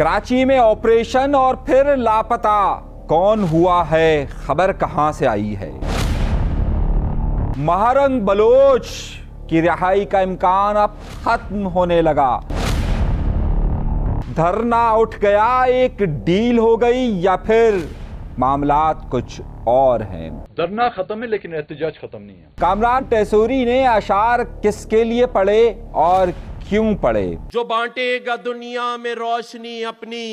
कराची में ऑपरेशन और फिर लापता, कौन हुआ है, खबर कहां से आई है। महारंग बलोच की रिहाई का इम्कान अब खत्म होने लगा। धरना उठ गया, एक डील हो गई या फिर मामलात कुछ और हैं। धरना खत्म है लेकिन एहतजाज खत्म नहीं है। कामरान टेसूरी ने अशार किसके लिए पढ़े और क्यों पढ़े। जो बांटेगा दुनिया में रोशनी अपनी,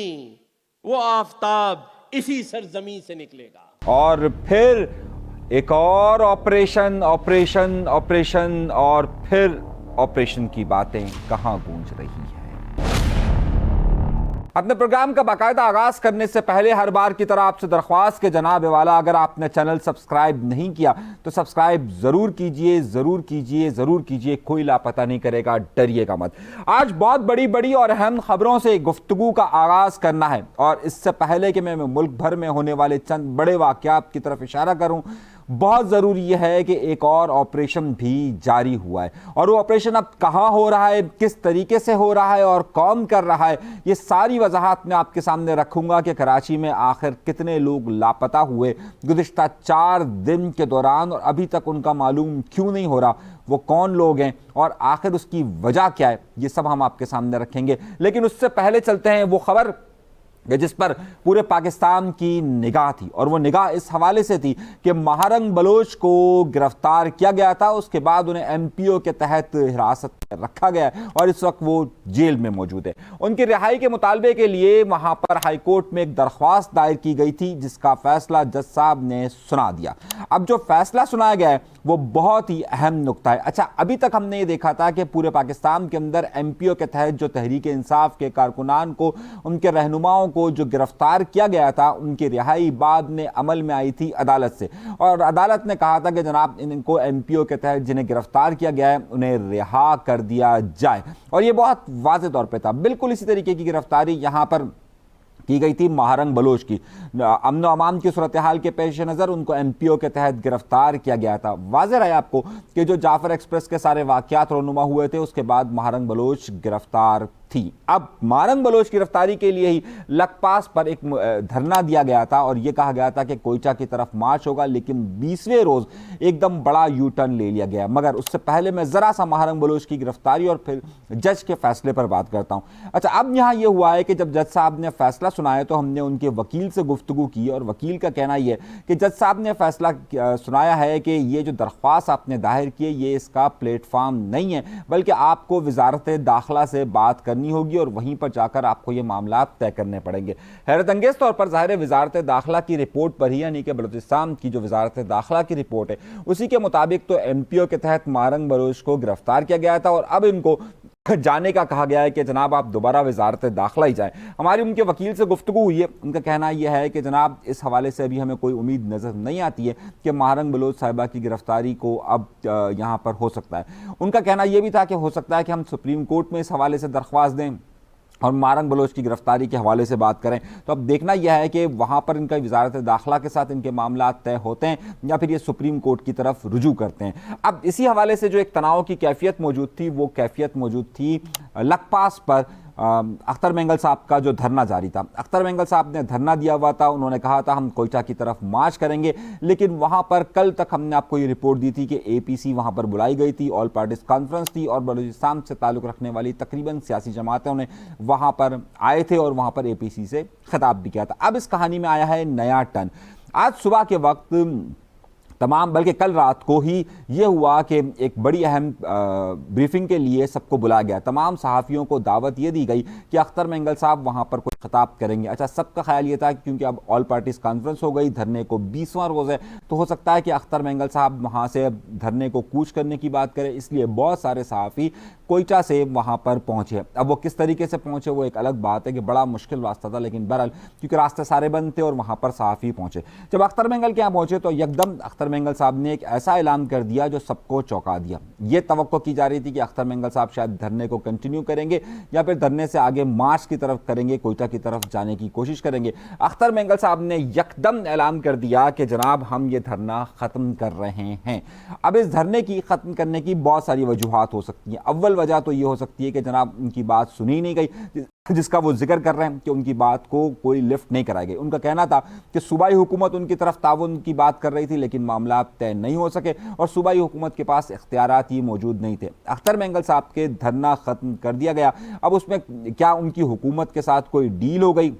वो आफताब इसी सरजमी से निकलेगा। और फिर एक और ऑपरेशन ऑपरेशन ऑपरेशन और फिर ऑपरेशन की बातें कहां गूंज रही है। अपने प्रोग्राम का बाकायदा आगाज करने से पहले हर बार की तरह आपसे दरख्वास्त के जनाब वाला, अगर आपने चैनल सब्सक्राइब नहीं किया तो सब्सक्राइब जरूर कीजिए, जरूर कीजिए, जरूर कीजिए। कोई लापता नहीं करेगा, डरिएगा मत। आज बहुत बड़ी बड़ी और अहम खबरों से गुफ्तगू का आगाज करना है, और इससे पहले कि मैं मुल्क भर में होने वाले चंद बड़े वाकयात की तरफ इशारा करूं, बहुत ज़रूरी यह है कि एक और ऑपरेशन भी जारी हुआ है। और वो ऑपरेशन अब कहाँ हो रहा है, किस तरीके से हो रहा है और कौन कर रहा है, ये सारी वजाहत मैं आपके सामने रखूंगा कि कराची में आखिर कितने लोग लापता हुए गुज़िश्ता 4 दिन के दौरान, और अभी तक उनका मालूम क्यों नहीं हो रहा, वो कौन लोग हैं और आखिर उसकी वजह क्या है, ये सब हम आपके सामने रखेंगे। लेकिन उससे पहले चलते हैं वो खबर जिस पर पूरे पाकिस्तान की निगाह थी, और वो निगाह इस हवाले से थी कि महारंग बलोच को गिरफ्तार किया गया था। उसके बाद उन्हें एमपीओ के तहत हिरासत में रखा गया और इस वक्त वो जेल में मौजूद है। उनकी रिहाई के मुतालबे के लिए वहां पर हाई कोर्ट में एक दरख्वास्त दायर की गई थी, जिसका फैसला जज साहब ने सुना दिया। अब जो फैसला सुनाया गया है वो बहुत ही अहम नुक्ता है। अच्छा, अभी तक हमने ये देखा था कि पूरे पाकिस्तान के अंदर एमपीओ के तहत जो तहरीक इंसाफ के कारकुनान को, उनके रहनुमाओं को जो गिरफ्तार किया गया था, उनकी रिहाई बाद में अमल में आई थी अदालत से, और अदालत ने कहा था कि जनाब इनको एमपीओ के तहत जिन्हें गिरफ्तार किया गया है उन्हें रिहा कर दिया जाए। और ये बहुत वाज़ेह तौर पे था। बिल्कुल इसी तरीके की गिरफ्तारी यहां पर की गई थी महारंग बलोच की। अमन व अमान की सूरत हाल के पेश नज़र उनको एमपीओ के तहत गिरफ्तार किया गया था। वाज़ेह रहा आपको कि जो जाफर एक्सप्रेस के सारे वाक़यात रोनुमा हुए थे, उसके बाद महारंग बलोच गिरफ्तार थी। अब महारंग बलोच की गिरफ्तारी के लिए ही लखपास पर एक धरना दिया गया था और यह कहा गया था कि कोयटा की तरफ मार्च होगा, लेकिन 20वें रोज एकदम बड़ा यू टर्न ले लिया गया। मगर उससे पहले मैं जरा सा महारंग बलोच की गिरफ्तारी और फिर जज के फैसले पर बात करता हूं। अच्छा, अब यहां यह हुआ है कि जब जज साहब ने फैसला सुनाया तो हमने उनके वकील से गुफ्तगू की, और वकील का कहना यह है कि जज साहब ने फैसला सुनाया है कि ये जो दरख्वास्त आपने दायर की है ये इसका प्लेटफॉर्म नहीं है, बल्कि आपको वजारत दाखिला से बात करनी होगी और वहीं पर जाकर आपको ये मामला तय करने पड़ेंगे। हैरत अंगेज तौर पर जाहिर है वजारत दाखिला की रिपोर्ट पर ही, यानी कि बलूचिस्तान की जो वजारत दाखिला की रिपोर्ट है उसी के मुताबिक तो एमपीओ के तहत महारंग बलोच को गिरफ्तार किया गया था, और अब इनको जाने का कहा गया है कि जनाब आप दोबारा वजारत दाखिला ही जाएं। हमारी उनके वकील से गुफ्तगू हुई है, उनका कहना यह है कि जनाब इस हवाले से अभी हमें कोई उम्मीद नजर नहीं आती है कि महारंग बलोच साहिबा की गिरफ्तारी को अब यहाँ पर हो सकता है। उनका कहना यह भी था कि हो सकता है कि हम सुप्रीम कोर्ट में इस हवाले से दरख्वास्त दें और महारंग बलोच की गिरफ्तारी के हवाले से बात करें। तो अब देखना यह है कि वहाँ पर इनका वजारत दाखिला के साथ इनके मामला तय होते हैं या फिर ये सुप्रीम कोर्ट की तरफ रुजू करते हैं। अब इसी हवाले से जो एक तनाव की कैफियत मौजूद थी, वो कैफियत मौजूद थी लखपास पर अख्तर मेंगल साहब का जो धरना जारी था। अख्तर मेंगल साहब ने धरना दिया हुआ था, उन्होंने कहा था हम कोयटा की तरफ मार्च करेंगे, लेकिन वहां पर कल तक हमने आपको ये रिपोर्ट दी थी कि एपीसी वहां पर बुलाई गई थी, ऑल पार्टीज कॉन्फ्रेंस थी, और बलूचिस्तान से ताल्लुक़ रखने वाली तकरीबन सियासी जमातें उन्हें वहां पर आए थे और वहां पर एपीसी से खिताब भी किया था। अब इस कहानी में आया है नया टर्न। आज सुबह के वक्त तमाम, बल्कि कल रात को ही ये हुआ कि एक बड़ी अहम ब्रीफिंग के लिए सबको बुलाया गया। तमाम सहाफ़ियों को दावत ये दी गई कि अख्तर मेंगल साहब वहाँ पर कुछ खिताब करेंगे। अच्छा, सबका ख्याल ये था क्योंकि अब ऑल पार्टीज़ कॉन्फ्रेंस हो गई, धरने को 20वां रोज़ है, तो हो सकता है कि अख्तर मेंगल साहब वहाँ से धरने को कूच करने की बात करें, इसलिए बहुत सारे सहाफ़ी कोयटा से वहाँ पर पहुँचे। अब वो किस तरीके से पहुँचे वो एक अलग बात है कि बड़ा मुश्किल रास्ता था, लेकिन बहरहाल क्योंकि रास्ते सारे बंद थे और वहाँ पर सहाफ़ी पहुँचे। जब अख्तर मेंगल के यहाँ पहुँचे तो यकदम अख्तर मेंगल साहब ने एक ऐसा ऐलान कर दिया जो सबको चौंका दिया। यह तवक्को की जा रही थी कि अख्तर मेंगल साहब शायद धरने को कंटिन्यू करेंगे या फिर धरने से आगे मार्च की तरफ करेंगे, कोयटा की तरफ जाने की कोशिश करेंगे। अख्तर मेंगल साहब ने यकदम ऐलान कर दिया कि जनाब हम ये धरना खत्म कर रहे हैं। अब इस धरने की खत्म करने की बहुत सारी वजूहात हो सकती हैं। अव्वल वजह तो ये हो सकती है कि जनाब उनकी बात सुनी नहीं गई। जिसका वो जिक्र कर रहे हैं कि उनकी बात को कोई लिफ्ट नहीं कराई गई। उनका कहना था कि सूबाई हुकूमत उनकी तरफ ताउन की बात कर रही थी, लेकिन मामला तय नहीं हो सके और सूबाई हुकूमत के पास इख्तियारात ही मौजूद नहीं थे। अख्तर मेंगल साहब के धरना ख़त्म कर दिया गया। अब उसमें क्या उनकी हुकूमत के साथ कोई डील हो गई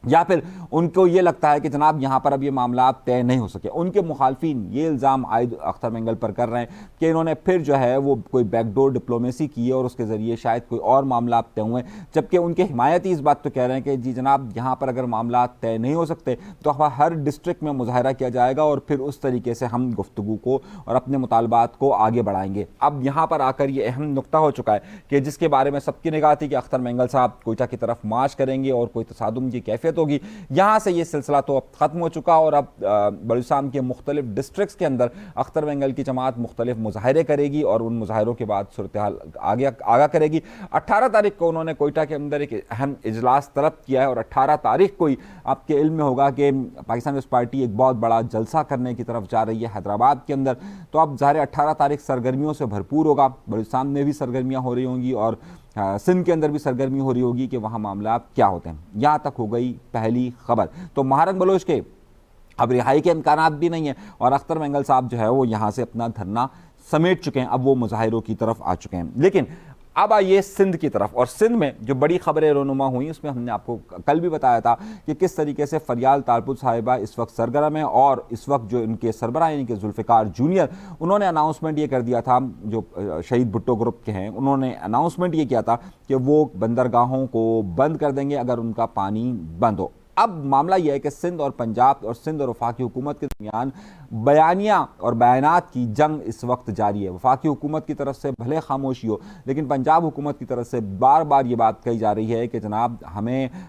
या फिर उनको ये लगता है कि जनाब यहाँ पर अब ये मामला तय नहीं हो सके। उनके मुखालफिन ये इल्ज़ाम आयद अख्तर मेंगल पर कर रहे हैं कि इन्होंने फिर जो है वो कोई बैकडोर डिप्लोमेसी की है और उसके ज़रिए शायद कोई और मामला तय हुए, जबकि उनके हिमायती इस बात तो कह रहे हैं कि जी जनाब यहाँ पर अगर मामला तय नहीं हो सकते तो हर डिस्ट्रिक्ट में मुजाहरा किया जाएगा और फिर उस तरीके से हम गुफ्तगू को और अपने मुतालबात को आगे बढ़ाएंगे। अब यहाँ पर आकर ये अहम नुक्ता हो चुका है कि जिसके बारे में सबकी निगाह थी कि अख्तर मेंगल साहब कोयटा की तरफ मार्च करेंगे और कोई तसादुम की कैफियत होगी। यहां से ये सिलसिला तो अब खत्म हो चुका और अब बलूचिस्तान के मुख्तलिफ डिस्ट्रिक्ट्स के अंदर अख्तर मेंगल की जमात मुख्तलिफ मुजाहरे करेगी और उन मुजाहरों के बाद सूरत हाल आगा करेगी। 18 तारीख को उन्होंने कोयटा के अंदर एक अहम इजलास तलब किया है और 18 तारीख को ही आपके इल्म में होगा कि पाकिस्तान पीपल्स पार्टी एक बहुत बड़ा जलसा करने की तरफ जा रही है हैदराबाद के अंदर। तो अब ज़ाहिर 18 तारीख सरगर्मियों से भरपूर होगा। बलूचिस्तान में भी सरगर्मियाँ हो रही होंगी और सिंध के अंदर भी सरगर्मी हो रही होगी कि वहाँ मामला क्या होते हैं। यहाँ तक हो गई पहली खबर। तो महारक बलोच के अब रिहाई के इम्कानात भी नहीं है और अख्तर मेंगल साहब जो है वो यहाँ से अपना धरना समेट चुके हैं। अब वो मुजाहिरों की तरफ आ चुके हैं। लेकिन अब आइए सिंध की तरफ, और सिंध में जो बड़ी खबरें रोनुमा हुई उसमें हमने आपको कल भी बताया था कि किस तरीके से फरियाल तारपुर साहिबा इस वक्त सरगर्म है और इस वक्त जो इनके सरबराह यानी कि जुल्फ़िकार जूनियर, उन्होंने अनाउंसमेंट ये कर दिया था, जो शहीद भुट्टो ग्रुप के हैं उन्होंने अनाउंसमेंट ये किया था कि वो बंदरगाहों को बंद कर देंगे अगर उनका पानी बंद हो। अब मामला यह है कि सिंध और पंजाब और सिंध और वफाकी हुकूमत के दरमियान बयानिया और बयानात की जंग इस वक्त जारी है। वफाकी हुकूमत की तरफ से भले खामोशी हो, लेकिन पंजाब हुकूमत की तरफ से बार बार ये बात कही जा रही है कि जनाब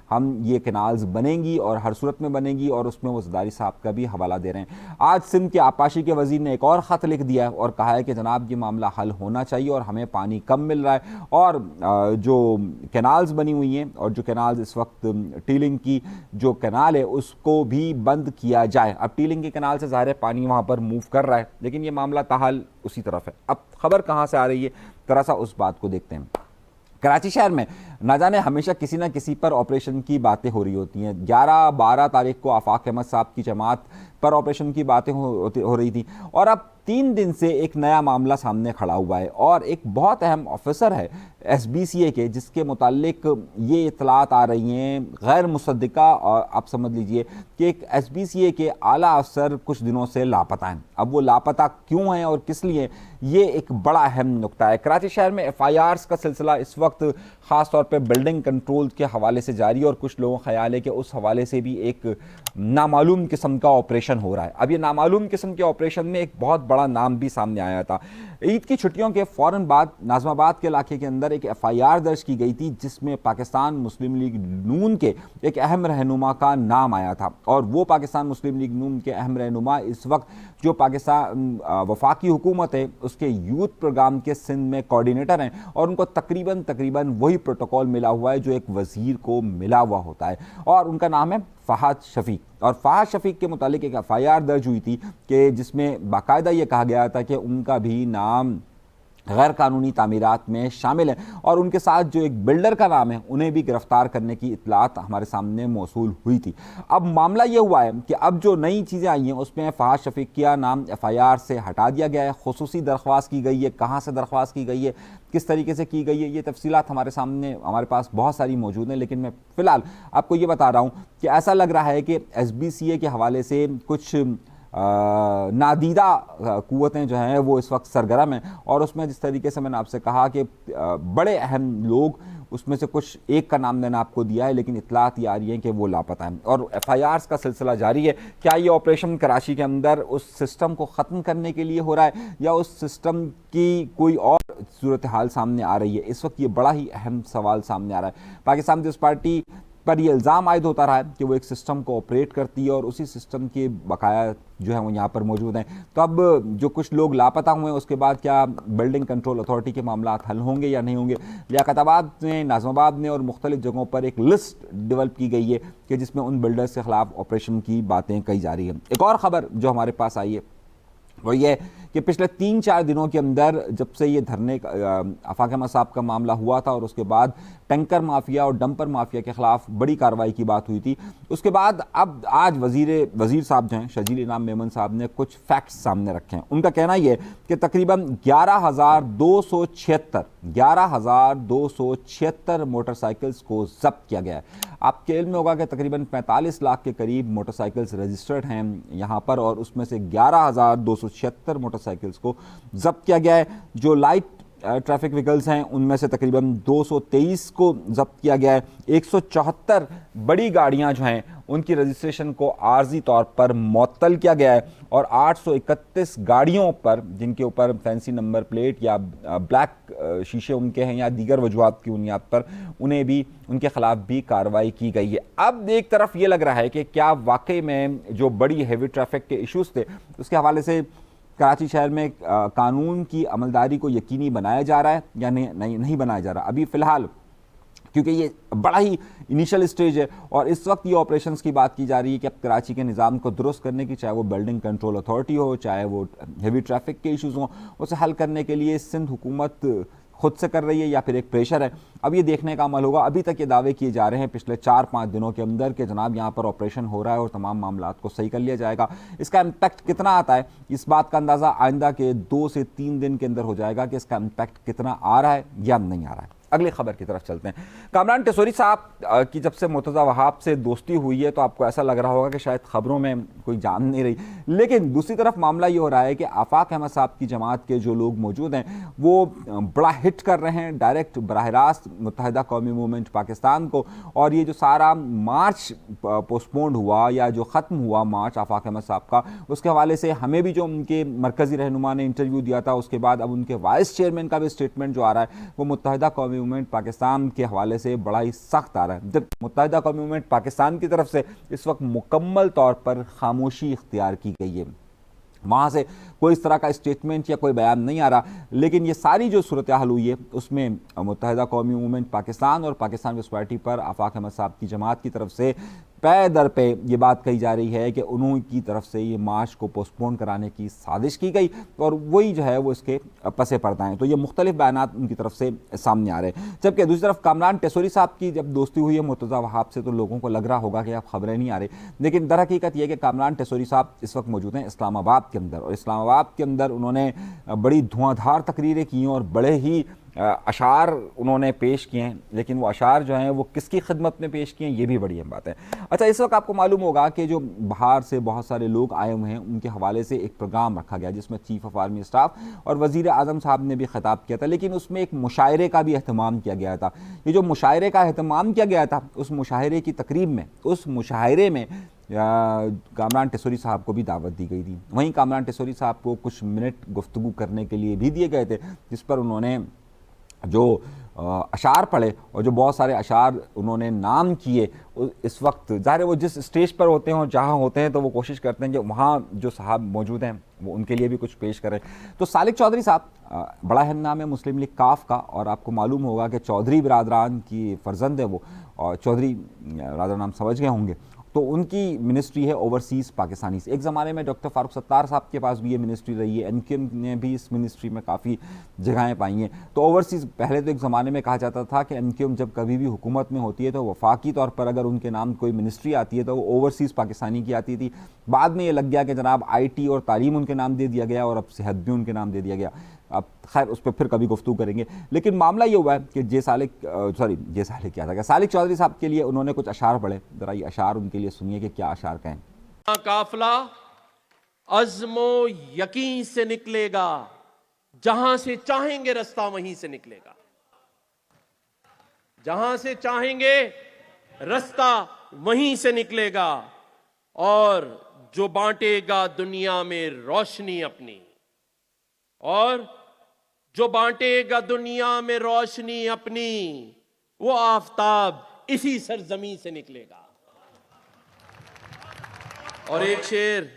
हम ये कैनाल्स बनेंगी और हर सूरत में बनेंगी, और उसमें वो ज़रदारी साहब का भी हवाला दे रहे हैं। आज सिंध के आपाशी के वज़ीर ने एक और ख़त लिख दिया है और कहा है कि जनाब ये मामला हल होना चाहिए और हमें पानी कम मिल रहा है और जो कैनाल्स बनी हुई हैं और जो कैनाल्स इस वक्त टीलिंग की जो कैनाल है उसको भी बंद किया जाए। अब टीलिंग के कैनाल से ज़ाहिर है पानी वहाँ पर मूव कर रहा है, लेकिन ये मामला ताहाल उसी तरफ है। अब खबर कहाँ से आ रही है, जरा सा उस बात को देखते हैं। कराची शहर में ना जाने हमेशा किसी न किसी पर ऑपरेशन की बातें हो रही होती हैं। 11-12 तारीख को आफाक अहमद साहब की जमात पर ऑपरेशन की बातें हो रही थी और अब 3 दिन से एक नया मामला सामने खड़ा हुआ है और एक बहुत अहम ऑफिसर है SBCA के, जिसके मुतालिक ये इतलात आ रही हैं गैर मुसद्दिका, और आप समझ लीजिए कि एक SBCA के आला अफसर कुछ दिनों से लापता हैं। अब वो लापता क्यों हैं और किस लिए, ये एक बड़ा अहम नुक्ता है। कराची शहर में FIRs का सिलसिला इस वक्त ख़ास तौर पे बिल्डिंग कंट्रोल के हवाले से जारी और कुछ लोगों का ख्याल है कि उस हवाले से भी एक नामालूम किस्म का ऑपरेशन हो रहा है। अब ये नामालूम किस्म के ऑपरेशन में एक बहुत बड़ा नाम भी सामने आया था। ईद की छुट्टियों के फ़ौरन बाद नाज़माबाद के इलाके के अंदर एक FIR दर्ज की गई थी जिसमें पाकिस्तान मुस्लिम लीग नून के एक अहम रहनुमा का नाम आया था और वो पाकिस्तान मुस्लिम लीग नून के अहम रहनुमा इस वक्त जो पाकिस्तान वफाकी हुकूमत है उसके यूथ प्रोग्राम के सिंध में कोऑर्डिनेटर हैं और उनको तकरीबन वही प्रोटोकॉल मिला हुआ है जो एक वज़ीर को मिला हुआ होता है और उनका नाम है फ़हाद शफीक। और फ़हाद शफीक के मुतालिक एक FIR दर्ज हुई थी कि जिसमें बाकायदा ये कहा गया था कि उनका भी नाम गैर कानूनी तामीरात में शामिल है और उनके साथ जो एक बिल्डर का नाम है उन्हें भी गिरफ्तार करने की इतलात हमारे सामने मौसूल हुई थी। अब मामला ये हुआ है कि अब जो नई चीज़ें आई हैं उसमें फ़हाद शफीक का नाम FIR से हटा दिया गया है, खुसूसी दरख्वास्त की गई है, कहाँ से दरख्वास्त की गई है, किस तरीके से की गई है, ये तफसीलात हमारे पास बहुत सारी मौजूद हैं। लेकिन मैं फ़िलहाल आपको ये बता रहा हूँ कि ऐसा लग रहा है कि SBCA के हवाले से कुछ नादीदा कुव्वतें जो हैं वो इस वक्त सरगर्म हैं और उसमें जिस तरीके से मैंने आपसे कहा कि बड़े अहम लोग, उसमें से कुछ एक का नाम मैंने आपको दिया है लेकिन इतलात ये आ रही है कि वो लापता है और FIRs का सिलसिला जारी है। क्या ये ऑपरेशन कराची के अंदर उस सिस्टम को ख़त्म करने के लिए हो रहा है या उस सिस्टम की कोई और सूरत हाल सामने आ रही है, इस वक्त ये बड़ा ही अहम सवाल सामने आ रहा है। पाकिस्तान पीपल्स पार्टी पर यह इल्ज़ाम आयद होता रहा है कि वो एक सिस्टम को ऑपरेट करती है और उसी सिस्टम के बकाया जो है वो यहाँ पर मौजूद हैं। तो अब जो कुछ लोग लापता हुए हैं उसके बाद क्या बिल्डिंग कंट्रोल अथॉरिटी के मामला हल होंगे या नहीं होंगे। लियाकताबाद ने, नाज़माबाद ने और मुख्तलिफ जगहों पर एक लिस्ट डेवलप की गई है कि जिसमें उन बिल्डर्स के ख़िलाफ़ ऑपरेशन की बातें कही जा रही हैं। एक और ख़बर जो हमारे पास आई है वो ये कि पिछले 3-4 दिनों के अंदर जब से ये धरने आफाक अहमद साहब का मामला हुआ था और उसके बाद टैंकर माफिया और डंपर माफिया के खिलाफ बड़ी कार्रवाई की बात हुई थी, उसके बाद अब आज वजीर साहब जो हैं शजील इनाम मेमन साहब ने कुछ फैक्ट्स सामने रखे हैं। उनका कहना यह है कि तकरीबन 11,276 मोटरसाइकिल्स को जब्त किया गया है। आपके इल्म में होगा कि तकरीबन 45 लाख के करीब मोटरसाइकिल्स रजिस्टर्ड हैं यहाँ पर, और उसमें से 11,276 मोटरसाइकिल्स को जब्त किया गया है। जो लाइट ट्रैफिक व्हीकल्स हैं उनमें से तकरीबन 223 को जब्त किया गया है। 174 बड़ी गाड़ियां जो हैं उनकी रजिस्ट्रेशन को आर्जी तौर पर मुअत्तल किया गया है, और 831 गाड़ियों पर जिनके ऊपर फैंसी नंबर प्लेट या ब्लैक शीशे उनके हैं या दीगर वजूहात की बुनियाद पर उन्हें भी उनके खिलाफ भी कार्रवाई की गई है। अब एक तरफ ये लग रहा है कि क्या वाकई में जो बड़ी हेवी ट्रैफिक के इश्यूज थे उसके हवाले से कराची शहर में कानून की अमलदारी को यकीनी बनाया जा रहा है या नहीं बनाया जा रहा। अभी फ़िलहाल क्योंकि ये बड़ा ही इनिशियल स्टेज है और इस वक्त ये ऑपरेशंस की बात की जा रही है कि अब कराची के निज़ाम को दुरुस्त करने की, चाहे वो बिल्डिंग कंट्रोल अथॉरिटी हो, चाहे वो हेवी ट्रैफिक के इशूज़ हों, उसे हल करने के लिए सिंध हुकूमत खुद से कर रही है या फिर एक प्रेशर है। अब ये देखने का अमल होगा। अभी तक ये दावे किए जा रहे हैं पिछले 4-5 दिनों के अंदर कि जनाब यहाँ पर ऑपरेशन हो रहा है और तमाम मामलात को सही कर लिया जाएगा। इसका इम्पैक्ट कितना आता है, इस बात का अंदाज़ा आइंदा के 2 से 3 दिन के अंदर हो जाएगा कि इसका इम्पैक्ट कितना आ रहा है या नहीं आ रहा है। अगली खबर की तरफ चलते हैं। कामरान टेसोरी साहब की जब से मुर्तज़ा वहाब से दोस्ती हुई है तो आपको ऐसा लग रहा होगा कि शायद खबरों में कोई जान नहीं रही, लेकिन दूसरी तरफ मामला ये हो रहा है कि आफाक अहमद साहब की जमात के जो लोग मौजूद हैं वो बड़ा हिट कर रहे हैं डायरेक्ट बराह रास्त मुत्तहिदा कौमी मूवमेंट पाकिस्तान को। और ये जो सारा मार्च पोस्टपोन्ड हुआ या जो ख़त्म हुआ मार्च आफाक अहमद साहब का, उसके हवाले से हमें भी जो उनके मरकज़ी रहनुमा ने इंटरव्यू दिया था, उसके बाद अब उनके वाइस चेयरमैन का भी स्टेटमेंट जो आ रहा है वो मुत्तहिदा कौमी मूवमेंट पाकिस्तान के हवाले से बड़ा ही सख्त आ रहा है। जब मुत्तहिदा कौमी मूवमेंट पाकिस्तान की तरफ से इस वक्त मुकम्मल तौर पर खामोशी इख्तियार की गई है, वहाँ से कोई इस तरह का स्टेटमेंट या कोई बयान नहीं आ रहा। लेकिन ये सारी जो सूरत हाल हुई है उसमें मुत्तहिदा कौमी मूवमेंट पाकिस्तान और पाकिस्तान पीपल्स पार्टी पर आफाक अहमद साहब की जमात की तरफ से पे दर पे ये बात कही जा रही है कि उन्होंने की तरफ से ये मार्च को पोस्टपोन कराने की साजिश की गई और वही जो है वो इसके पसे पर्दा हैं। तो ये मुख्तलिफ बयानात उनकी तरफ से सामने आ रहे हैं। जबकि दूसरी तरफ कामरान टेसोरी साहब की जब दोस्ती हुई है मुर्तज़ा वहाब से तो लोगों को लग रहा होगा कि अब खबरें नहीं आ रही, लेकिन दर हकीकत यह कि कामरान टेसोरी साहब इस वक्त मौजूद हैं इस्लामाबाद के अंदर, और इस्लामाबाद के अंदर उन्होंने बड़ी धुआंधार तकरीरें की और बड़े ही अशार उन्होंने पेश किए हैं। लेकिन वो अशार जो हैं वो किसकी खिदमत में पेश किए हैं ये भी बड़ी अहम बात है। अच्छा, इस वक्त आपको मालूम होगा कि जो बाहर से बहुत सारे लोग आए हुए हैं उनके हवाले से एक प्रोग्राम रखा गया जिसमें चीफ ऑफ आर्मी स्टाफ और वज़ीर आज़म साहब ने भी खिताब किया था, लेकिन उसमें एक मुशायरे का भी अहतमाम किया गया था। ये जो मुशायरे का अहतमाम किया गया था उस मुशायरे की तकरीब में, उस मुशायरे में कामरान टेसोरी साहब को भी दावत दी गई थी। वहीं कामरान टेसोरी साहब को कुछ मिनट गुफ्तगू करने के लिए भी दिए गए थे, जिस पर उन्होंने जो अशार पढ़े और जो बहुत सारे अशार उन्होंने नाम किए। इस वक्त ज़ाहिर है वो जिस स्टेज पर होते हैं और जहाँ होते हैं तो वो कोशिश करते हैं कि वहाँ जो साहब मौजूद हैं वो उनके लिए भी कुछ पेश करें। तो सालिक चौधरी साहब बड़ा अहम नाम है मुस्लिम लीग काफ का, और आपको मालूम होगा कि चौधरी बिरादरान की फ़र्जंद है वो, और चौधरी बिरादरान नाम समझ गए होंगे। तो उनकी मिनिस्ट्री है ओवरसीज़ पाकिस्तानी। एक ज़माने में डॉक्टर फारूक सत्तार साहब के पास भी ये मिनिस्ट्री रही है, एनकेएम ने भी इस मिनिस्ट्री में काफ़ी जगहें पाई हैं। तो ओवरसीज़ पहले तो एक ज़माने में कहा जाता था कि एनकेएम जब कभी भी हुकूमत में होती है तो वफाकी तौर पर अगर उनके नाम कोई मिनिस्ट्री आती है तो वो ओवरसीज़ पाकिस्तानी की आती थी। बाद में ये लग गया कि जनाब IT और तालीम उनके नाम दे दिया गया और अब सेहत भी उनके नाम दे दिया गया। अब खैर उस पर फिर कभी गुफ्तगू करेंगे। लेकिन मामला ये हुआ है कि सालिक चौधरी साहब के लिए उन्होंने कुछ अशार पढ़े। ज़रा ये अशार उनके लिए सुनिए कि क्या अशार कहें। काफिला अज़्मो यकीन से निकलेगा, जहां से चाहेंगे रास्ता वहीं से निकलेगा, जहां से चाहेंगे रास्ता वहीं से निकलेगा, और जो बांटेगा दुनिया में रोशनी अपनी, और जो बांटेगा दुनिया में रोशनी अपनी, वो आफताब इसी सरजमी से निकलेगा। और एक शेर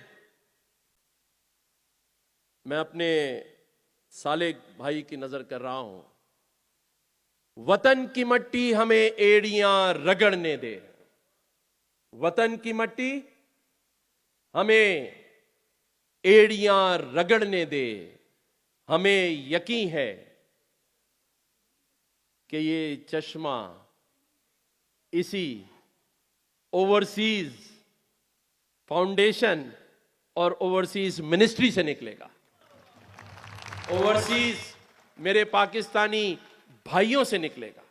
मैं अपने सालिक भाई की नजर कर रहा हूं, वतन की मट्टी हमें एड़ियां रगड़ने दे, वतन की मट्टी हमें एड़ियां रगड़ने दे। हमें यकीन है कि ये चश्मा इसी ओवरसीज फाउंडेशन और ओवरसीज मिनिस्ट्री से निकलेगा। ओवरसीज मेरे पाकिस्तानी भाइयों से निकलेगा।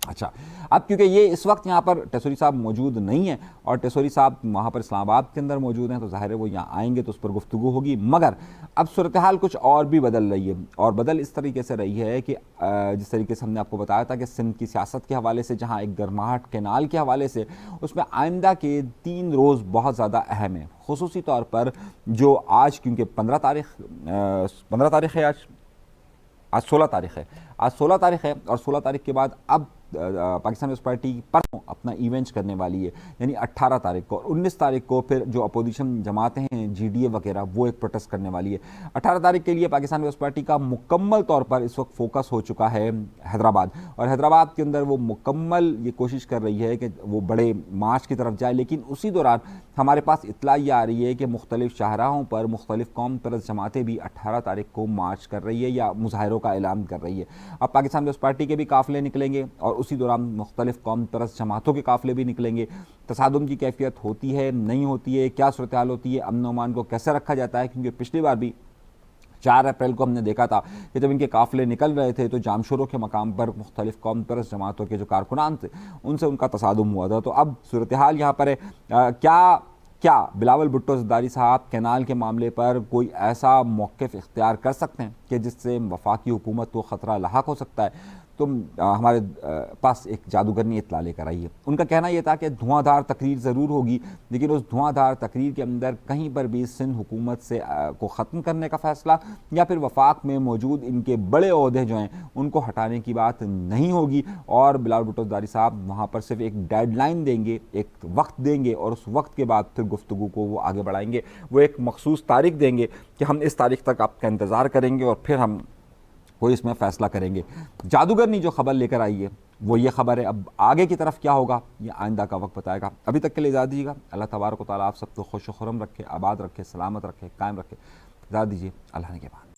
अच्छा, अब क्योंकि ये इस वक्त यहाँ पर टेसोरी साहब मौजूद नहीं हैं और टेसोरी साहब वहाँ पर इस्लामाबाद के अंदर मौजूद हैं, तो ज़ाहिर है वो यहाँ आएंगे तो उस पर गुफ्तगू होगी। मगर अब सूरत हाल कुछ और भी बदल रही है, और बदल इस तरीके से रही है कि जिस तरीके से हमने आपको बताया था कि सिंध की सियासत के हवाले से जहाँ एक गर्माहट कैनाल के हवाले से, उसमें आइंदा के 3 रोज़ बहुत ज़्यादा अहम हैं। खुसूसी तौर पर जो आज, क्योंकि 15 तारीख है, आज 16 तारीख है, आज 16 तारीख है और 16 तारीख के बाद अब पाकिस्तान पीपल्स पार्टी परसों अपना इवेंट्स करने वाली है, यानी 18 तारीख को, और 19 तारीख को फिर जो अपोजिशन जमातें हैं जीडीए वगैरह वो एक प्रोटेस्ट करने वाली है। 18 तारीख के लिए पाकिस्तान पीपल्स पार्टी का मुकम्मल तौर पर इस वक्त फोकस हो चुका है हैदराबाद, और हैदराबाद के अंदर वो मुकम्मल ये कोशिश कर रही है कि वो बड़े मार्च की तरफ जाए। लेकिन उसी दौरान हमारे पास इत्तला ये आ रही है कि मुख्तलिफ शाहराहों पर मुख्तलिफ कौम परस्त जमातें भी 18 तारीख को मार्च कर रही है या मुजाहरों का ऐलान कर रही है। अब पाकिस्तान पीपल्स पार्टी के भी काफ़िले निकलेंगे और उसी दौरान मुख्तलिफ कौम परस्त जमातों के काफ़िले भी निकलेंगे। तसादुम की कैफियत होती है, नहीं होती है, क्या सूरत हाल होती है, अमन अमान को कैसे रखा जाता है, क्योंकि पिछली बार भी 4 अप्रैल को हमने देखा था कि जब इनके काफ़िले निकल रहे थे तो जामशोरों के मकाम पर मुख्तलिफ कौम परस्त जमातों के जो कारकुनान थे उनसे उनका तसादुम हुआ था। तो अब सूरत हाल यहाँ पर है, क्या बिलावल भुट्टो ज़रदारी साहब कैनाल के मामले पर कोई ऐसा मौक़िफ़ इख्तियार कर सकते हैं कि जिससे वफाकी हुकूमत को ख़तरा लाहक हो सकता है? तो हमारे पास एक जादूगर ने इत्तला लेकर आई है। उनका कहना यह था कि धुआंधार तकरीर ज़रूर होगी, लेकिन उस धुआंधार तकरीर के अंदर कहीं पर भी सिंध हुकूमत से को ख़त्म करने का फ़ैसला या फिर वफाक में मौजूद इनके बड़े ओहदे जो हैं उनको हटाने की बात नहीं होगी। और बिलावल भुट्टो ज़रदारी साहब वहाँ पर सिर्फ एक डेडलाइन देंगे, एक वक्त देंगे, और उस वक्त के बाद फिर गुफ्तगू को वो आगे बढ़ाएंगे। वो एक मखसूस तारीख देंगे कि हम इस तारीख तक आपका इंतज़ार करेंगे और फिर हम कोई इसमें फ़ैसला करेंगे। जादूगरनी जो खबर लेकर आई है वो ये खबर है। अब आगे की तरफ क्या होगा ये आइंदा का वक्त बताएगा। अभी तक के लिए इजाज़त दीजिएगा। अल्लाह तबारक व तआला आप सबको खुश व खुर्रम रखे, आबाद रखे, सलामत रखे, कायम रखे। इजाज़त दीजिए, अल्लाह ने के बाद।